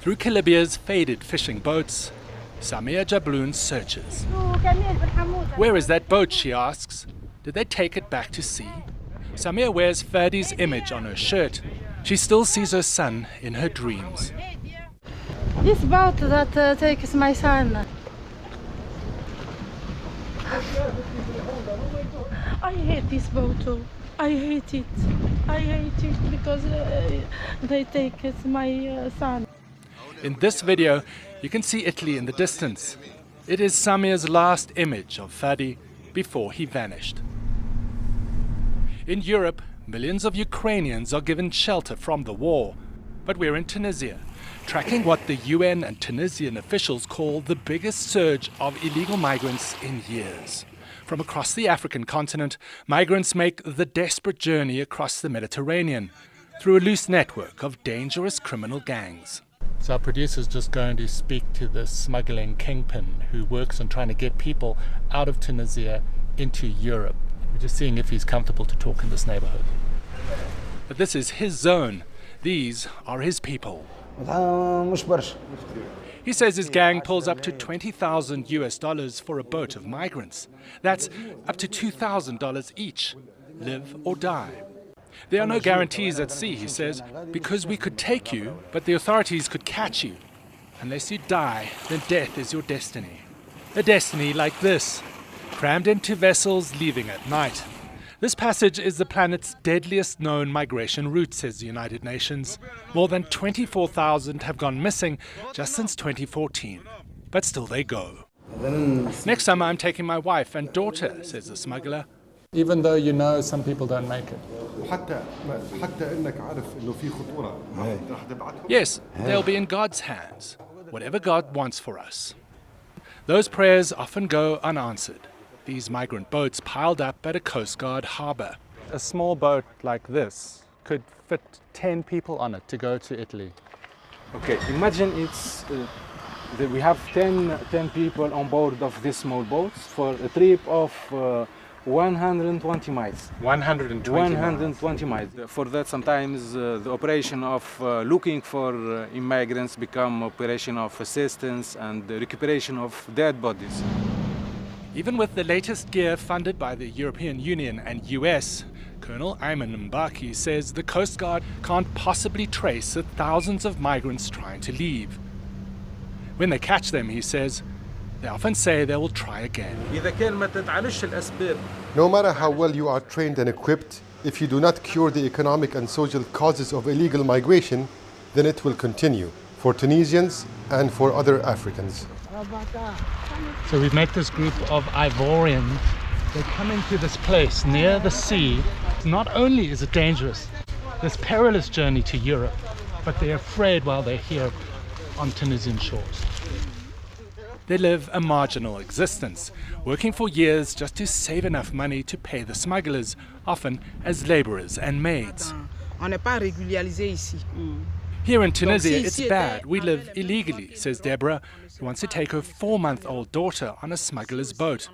Through Libya's faded fishing boats, Samia Jabloon searches. Where is that boat, she asks. Did they take it back to sea? Samia wears Ferdi's image on her shirt. She still sees her son in her dreams. This boat that takes my son. I hate this boat too. I hate it. I hate it because they take my son. In this video, you can see Italy in the distance. It is Samia's last image of Ferdi before he vanished. In Europe, millions of Ukrainians are given shelter from the war. But we're in Tunisia, tracking what the UN and Tunisian officials call the biggest surge of illegal migrants in years. From across the African continent, migrants make the desperate journey across the Mediterranean through a loose network of dangerous criminal gangs. So our producer's just going to speak to the smuggling kingpin who works on trying to get people out of Tunisia into Europe. We're just seeing if he's comfortable to talk in this neighborhood. But this is his zone. These are his people. He says his gang pulls up to $20,000 for a boat of migrants. That's up to $2,000 each. Live or die. There are no guarantees at sea, he says, because we could take you, but the authorities could catch you. Unless you die, then death is your destiny. A destiny like this, crammed into vessels leaving at night. This passage is the planet's deadliest known migration route, says the United Nations. More than 24,000 have gone missing just since 2014. But still they go. Next summer I'm taking my wife and daughter, says the smuggler. Even though you know some people don't make it. Yes, they'll be in God's hands, whatever God wants for us. Those prayers often go unanswered. These migrant boats piled up at a Coast Guard harbour. A small boat like this could fit 10 people on it to go to Italy. Okay, imagine we have 10 people on board of these small boats for a trip of 120 miles. 120 miles. For that, sometimes the operation of looking for immigrants become operation of assistance and the recuperation of dead bodies. Even with the latest gear funded by the European Union and US, Colonel Ayman Mbaki says the Coast Guard can't possibly trace the thousands of migrants trying to leave. When they catch them, he says, they often say they will try again. No matter how well you are trained and equipped, if you do not cure the economic and social causes of illegal migration, then it will continue for Tunisians and for other Africans. So we've met this group of Ivorians. They come into this place near the sea. Not only is it dangerous, this perilous journey to Europe, but they're afraid while they're here on Tunisian shores. They live a marginal existence, working for years just to save enough money to pay the smugglers, often as laborers and maids. Here in Tunisia, it's bad. We live illegally, says Deborah, who wants to take her 4-month-old daughter on a smuggler's boat.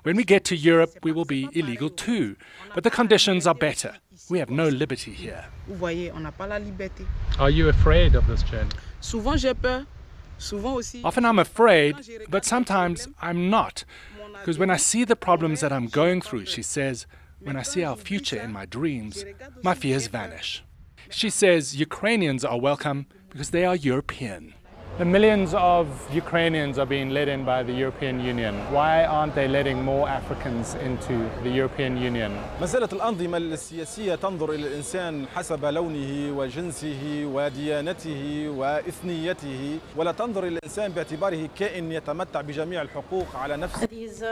When we get to Europe, we will be illegal too, but the conditions are better. We have no liberty here. Are you afraid of this journey? Often I'm afraid, but sometimes I'm not. Because when I see the problems that I'm going through, she says, when I see our future in my dreams, my fears vanish. She says Ukrainians are welcome because they are European. The millions of Ukrainians are being let in by the European Union. Why aren't they letting more Africans into the European Union? ما زالت الأنظمة السياسية تنظر إلى الإنسان حسب لونه وجنسه وديانته وإثنيته ولا تنظر إلى الإنسان باعتباره كائن يتمتع بجميع الحقوق على نفسه. These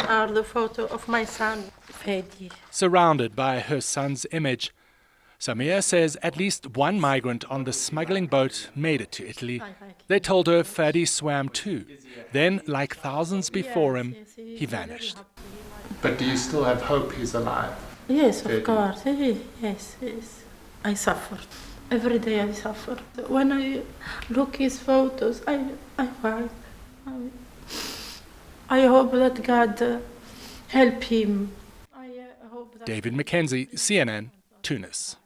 are the photo of my son, Fedi. Surrounded by her son's image, Samia says at least one migrant on the smuggling boat made it to Italy. They told her Ferdi swam too. Then, like thousands before him, he vanished. But do you still have hope he's alive? Yes, of course. Yes. I suffered. Every day I suffer. When I look his photos, I cry. I hope that God help him. David Mackenzie, CNN, Tunis.